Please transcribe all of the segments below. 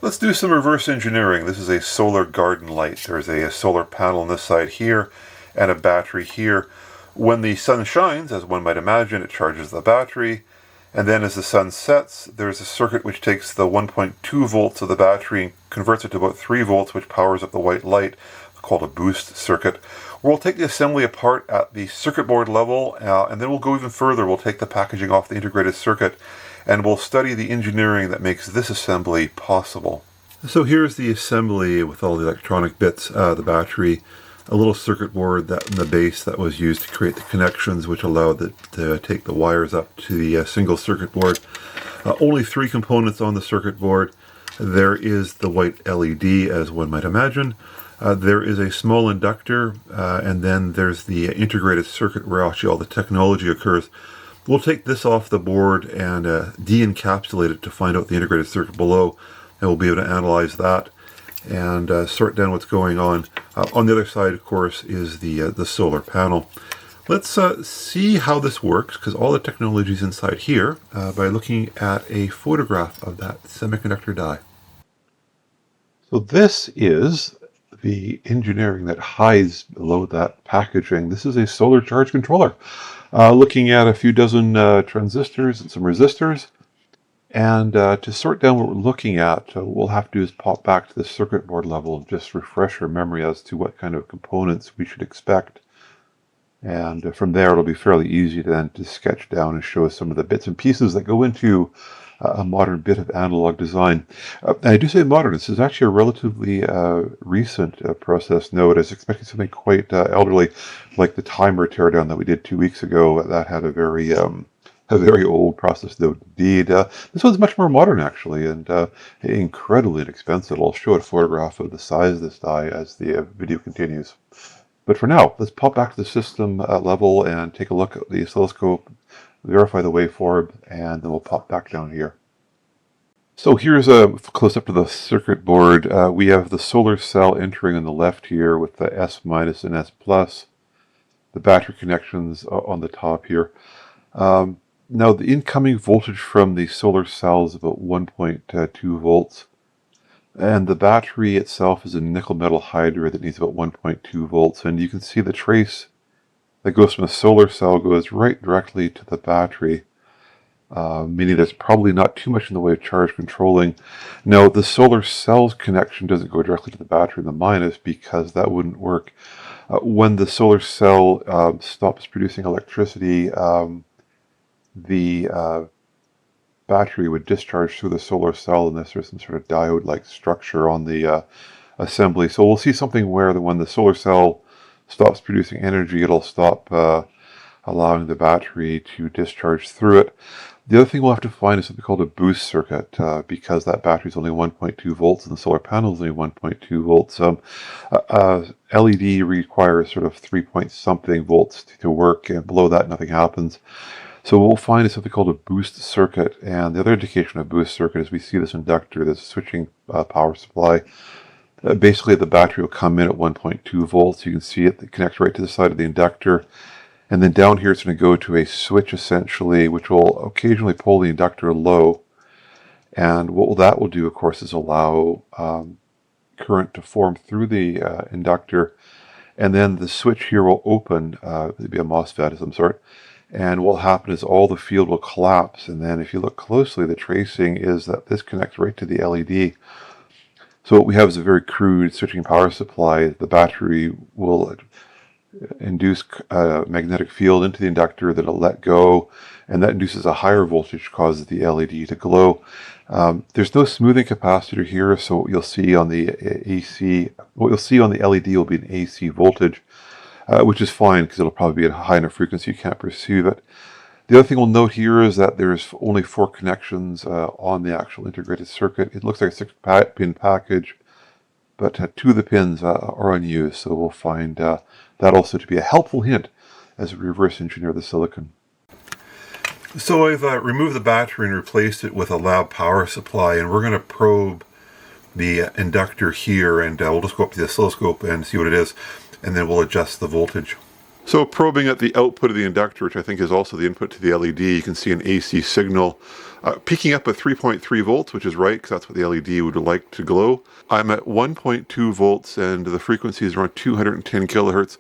Let's do some reverse engineering. This is a solar garden light. There's a solar panel on this side here and a battery here. When the sun shines, as one might imagine, it charges the battery. And then as the sun sets, there's a circuit which takes the 1.2 volts of the battery and converts it to about 3 volts, which powers up the white light, called a boost circuit. We'll take the assembly apart at the circuit board level, and then we'll go even further. We'll take the packaging off the integrated circuit, and we'll study the engineering that makes this assembly possible. So here's the assembly with all the electronic bits, the battery, a little circuit board that in the base that was used to create the connections which allowed it to take the wires up to the single circuit board. Only 3 components on the circuit board. There is the white LED, as one might imagine. There is a small inductor, and then there's the integrated circuit where actually all the technology occurs. We'll take this off the board and de-encapsulate it to find out the integrated circuit below, and we'll be able to analyze that and sort down what's going on. On the other side, of course, is the solar panel. Let's see how this works, because all the technology is inside here, by looking at a photograph of that semiconductor die. So this is the engineering that hides below that packaging. This is a solar charge controller. Looking at a few dozen transistors and some resistors. And to sort down what we're looking at, what we'll have to do is pop back to the circuit board level and just refresh our memory as to what kind of components we should expect. And from there, it'll be fairly easy then to sketch down and show us some of the bits and pieces that go into a modern bit of analog design. And I do say modern. This is actually a relatively recent process node. I was expecting something quite elderly, like the timer teardown that we did 2 weeks ago. That had a very old process node indeed. This one's much more modern, actually, and incredibly inexpensive. I'll show a photograph of the size of this die as the video continues. But for now, let's pop back to the system level and take a look at the oscilloscope, verify the waveform, and then we'll pop back down here. So here's a close-up to the circuit board. We have the solar cell entering on the left here with the S- and S+, the battery connections on the top here. Now the incoming voltage from the solar cell is about 1.2 volts. And the battery itself is a nickel metal hydride that needs about 1.2 volts. And you can see the trace that goes from the solar cell goes right directly to the battery, meaning there's probably not too much in the way of charge controlling. Now, the solar cell's connection doesn't go directly to the battery in the minus because that wouldn't work. When the solar cell stops producing electricity, the battery would discharge through the solar cell unless there's some sort of diode-like structure on the assembly. So we'll see something where when the solar cell stops producing energy, it'll stop allowing the battery to discharge through it. The other thing we'll have to find is something called a boost circuit, because that battery is only 1.2 volts and the solar panel is only 1.2 volts. LED requires sort of 3 point something volts to work, and below that nothing happens. So what we'll find is something called a boost circuit, and the other indication of boost circuit is we see this inductor, this switching power supply. Basically, the battery will come in at 1.2 volts. You can see it connects right to the side of the inductor. And then down here, it's going to go to a switch, essentially, which will occasionally pull the inductor low. And what that will do, of course, is allow current to form through the inductor. And then the switch here will open. It'll be a MOSFET of some sort. And what will happen is all the field will collapse. And then if you look closely, the tracing is that this connects right to the LED. So what we have is a very crude switching power supply. The battery will induce a magnetic field into the inductor that'll let go, and that induces a higher voltage, causes the LED to glow. There's no smoothing capacitor here, so what you'll see on the LED will be an AC voltage, which is fine because it'll probably be at a high enough frequency you can't perceive it. The other thing we'll note here is that there's only 4 connections on the actual integrated circuit. It looks like a 6-pin package, but 2 of the pins are unused, so we'll find that also to be a helpful hint as we reverse engineer the silicon. So I've removed the battery and replaced it with a lab power supply, and we're going to probe the inductor here, and we'll just go up to the oscilloscope and see what it is, and then we'll adjust the voltage. So probing at the output of the inductor, which I think is also the input to the LED, you can see an AC signal peaking up at 3.3 volts, which is right, because that's what the LED would like to glow. I'm at 1.2 volts, and the frequency is around 210 kilohertz.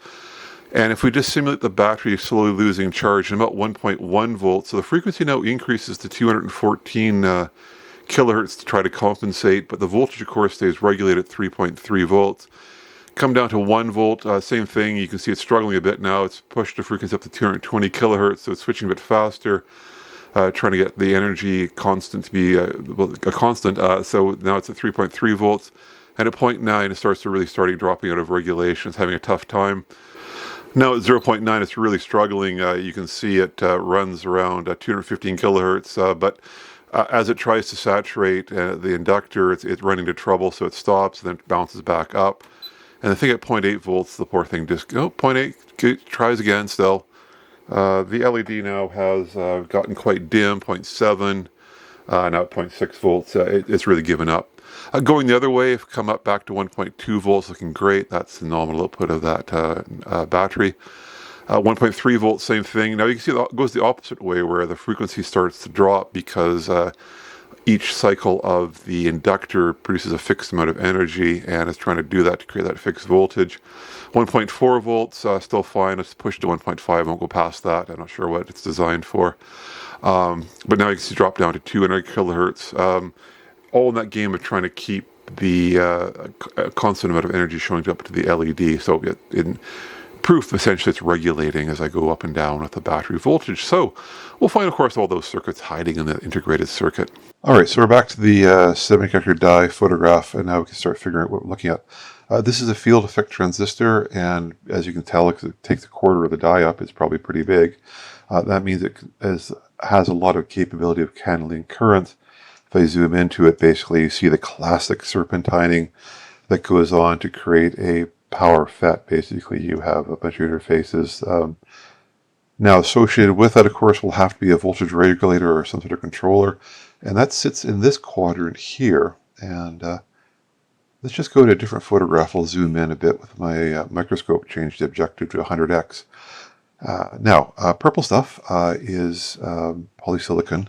And if we just simulate the battery slowly losing charge, I'm about 1.1 volts. So the frequency now increases to 214 kilohertz to try to compensate, but the voltage, of course, stays regulated at 3.3 volts. Come down to 1 volt, same thing. You can see it's struggling a bit now. It's pushed the frequency up to 220 kilohertz, so it's switching a bit faster, trying to get the energy constant to be a constant. So now it's at 3.3 volts, and at 0.9 it starts to really dropping out of regulation. It's having a tough time. Now at 0.9 it's really struggling. You can see it runs around 215 kilohertz, but as it tries to saturate the inductor, it's running into trouble, so it stops and then bounces back up. And I think at 0.8 volts, the poor thing just, 0.8, tries again still. The LED now has gotten quite dim, 0.7, now at 0.6 volts. It's really given up. Going the other way, if come up back to 1.2 volts, looking great. That's the nominal output of that battery. 1.3 volts, same thing. Now you can see it goes the opposite way, where the frequency starts to drop because each cycle of the inductor produces a fixed amount of energy, and it's trying to do that to create that fixed voltage. 1.4 volts, still fine. Let's push to 1.5, won't go past that. I'm not sure what it's designed for. But now you can see drop down to 200 kilohertz. All in that game of trying to keep the constant amount of energy showing up to the LED. So in proof, essentially, it's regulating as I go up and down with the battery voltage. So we'll find, of course, all those circuits hiding in the integrated circuit. All right, so we're back to the semiconductor die photograph, and now we can start figuring out what we're looking at. This is a field effect transistor, and as you can tell, because it takes a quarter of the die up, it's probably pretty big. That means it has a lot of capability of handling current. If I zoom into it, basically you see the classic serpentining that goes on to create a power FET. Basically, you have a bunch of interfaces. Now, associated with that, of course, will have to be a voltage regulator or some sort of controller, and that sits in this quadrant here. And let's just go to a different photograph. I'll zoom in a bit with my microscope, change the objective to 100x. Now, purple stuff is polysilicon,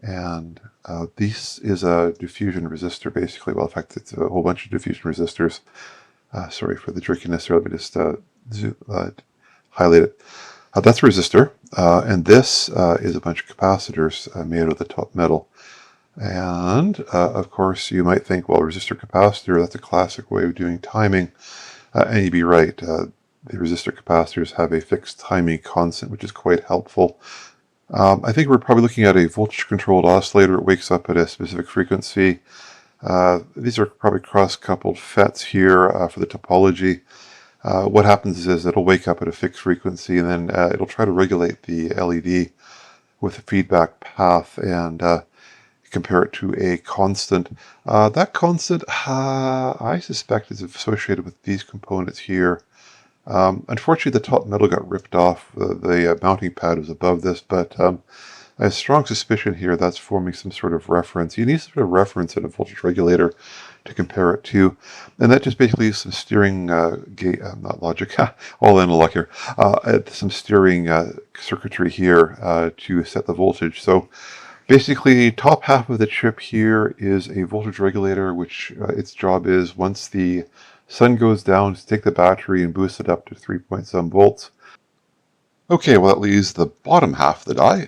and this is a diffusion resistor, basically. Well, in fact, it's a whole bunch of diffusion resistors. Sorry for the trickiness there. Let me just highlight it. That's a resistor, and this is a bunch of capacitors made out of the top metal. And, of course, you might think, well, resistor capacitor, that's a classic way of doing timing. And you'd be right. The resistor capacitors have a fixed timing constant, which is quite helpful. I think we're probably looking at a voltage-controlled oscillator. It wakes up at a specific frequency. These are probably cross-coupled FETs here for the topology. What happens is it'll wake up at a fixed frequency, and then it'll try to regulate the LED with a feedback path and compare it to a constant. That constant, I suspect, is associated with these components here. Unfortunately, the top metal got ripped off. The mounting pad was above this, but I have a strong suspicion here that's forming some sort of reference. You need some sort of reference in a voltage regulator to compare it to, and that just basically is some steering gate, not logic, all analog here, some steering circuitry here to set the voltage. So basically, top half of the chip here is a voltage regulator, which its job is, once the sun goes down, to take the battery and boost it up to 3.some volts. Okay, well, that leaves the bottom half of the die.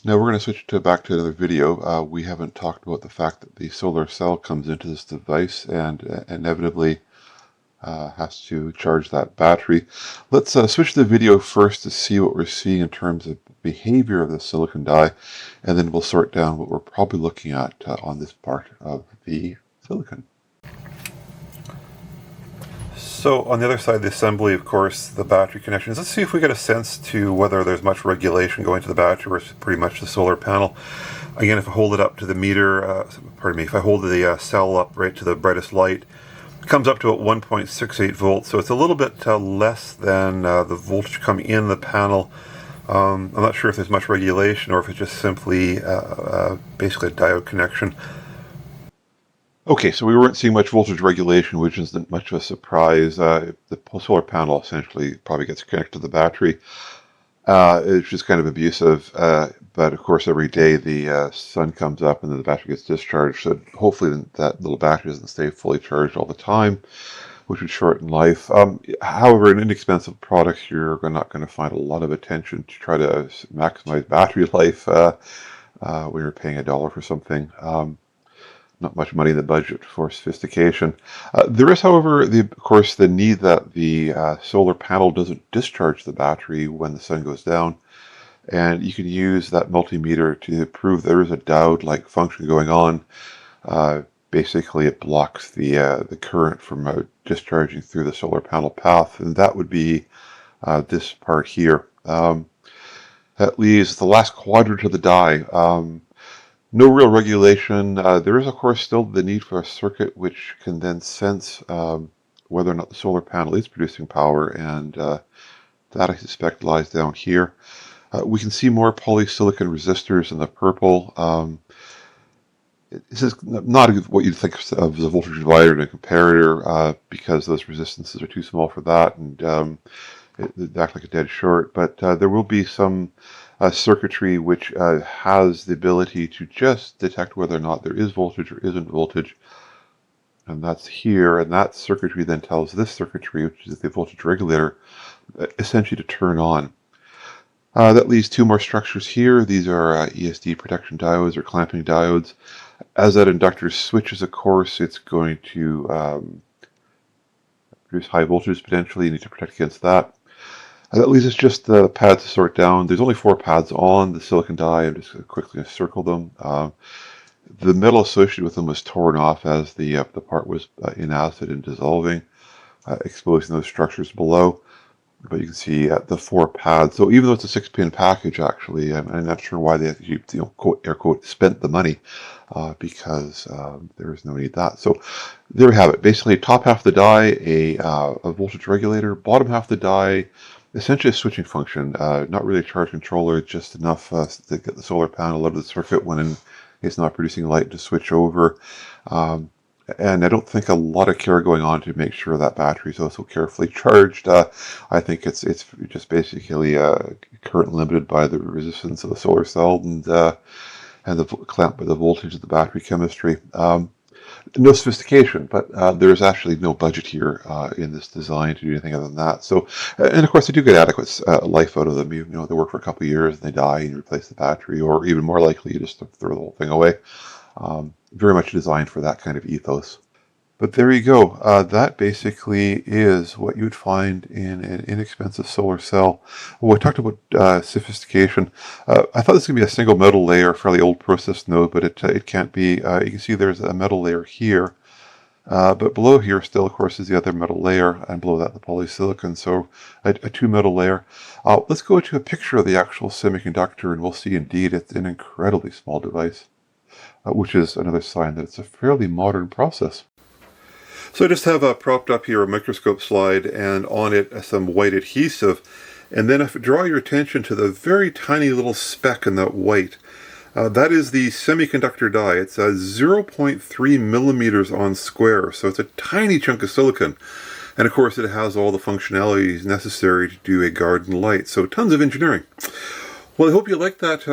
Now we're going to switch back to another video. We haven't talked about the fact that the solar cell comes into this device and inevitably has to charge that battery. Let's switch the video first to see what we're seeing in terms of behavior of the silicon die, and then we'll sort down what we're probably looking at on this part of the silicon. So on the other side of the assembly, of course, the battery connections. Let's see if we get a sense to whether there's much regulation going to the battery or it's pretty much the solar panel. Again, if I hold it up to the meter, if I hold the cell up right to the brightest light, it comes up to 1.68 volts. So it's a little bit less than the voltage coming in the panel. I'm not sure if there's much regulation or if it's just simply basically a diode connection. Okay, so we weren't seeing much voltage regulation, which isn't much of a surprise. The solar panel essentially probably gets connected to the battery. It's just kind of abusive, but of course every day the sun comes up and then the battery gets discharged, so hopefully that little battery doesn't stay fully charged all the time, which would shorten life. However, in inexpensive products, you're not going to find a lot of attention to try to maximize battery life when you're paying $1 for something. Not much money in the budget for sophistication. There is, however, of course, the need that the solar panel doesn't discharge the battery when the sun goes down. And you can use that multimeter to prove there is a diode-like function going on. Basically, it blocks the current from discharging through the solar panel path, and that would be this part here. That leaves the last quadrant of the die. No real regulation. There is, of course, still the need for a circuit which can then sense whether or not the solar panel is producing power, and that I suspect lies down here. We can see more polysilicon resistors in the purple. This is not what you'd think of as a voltage divider and a comparator because those resistances are too small for that, and it act like a dead short. But there will be some circuitry which has the ability to just detect whether or not there is voltage or isn't voltage, and that's here. And that circuitry then tells this circuitry, which is the voltage regulator, essentially to turn on. That leaves two more structures here. These are ESD protection diodes or clamping diodes. As that inductor switches a course, it's going to produce high voltage potentially. You need to protect against that. That leaves us just the pads to sort down. There's only 4 pads on the silicon die. I'm just quickly going to circle them. The metal associated with them was torn off as the part was in acid and dissolving, exposing those structures below. But you can see the 4 pads. So even though it's a 6-pin package, actually, I'm not sure why they actually, quote, air quote, spent the money because there is no need that. So there we have it. Basically, top half of the die, a voltage regulator. Bottom half of the die, essentially a switching function. Not really a charge controller, just enough to get the solar panel out of the circuit when it's not producing light to switch over. And I don't think a lot of care going on to make sure that battery is also carefully charged. I think it's just basically current limited by the resistance of the solar cell and the clamp by the voltage of the battery chemistry. No sophistication, but there's actually no budget here in this design to do anything other than that. So, and of course, they do get adequate life out of them. You know, they work for a couple of years and they die and you replace the battery, or even more likely, you just throw the whole thing away. Very much designed for that kind of ethos. But there you go. That basically is what you would find in an inexpensive solar cell. Well, we talked about sophistication. I thought this was going to be a single metal layer, fairly old process node, but it can't be. You can see there's a metal layer here. But below here still, of course, is the other metal layer, and below that the polysilicon, so a 2-metal layer. Let's go to a picture of the actual semiconductor, and we'll see indeed it's an incredibly small device, which is another sign that it's a fairly modern process. So I just have propped up here a microscope slide and on it some white adhesive. And then if you draw your attention to the very tiny little speck in that white, that is the semiconductor die. It's 0.3 millimeters on square, so it's a tiny chunk of silicon. And of course it has all the functionalities necessary to do a garden light. So tons of engineering. Well, I hope you liked that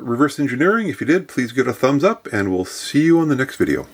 reverse engineering. If you did, please give it a thumbs up, and we'll see you on the next video.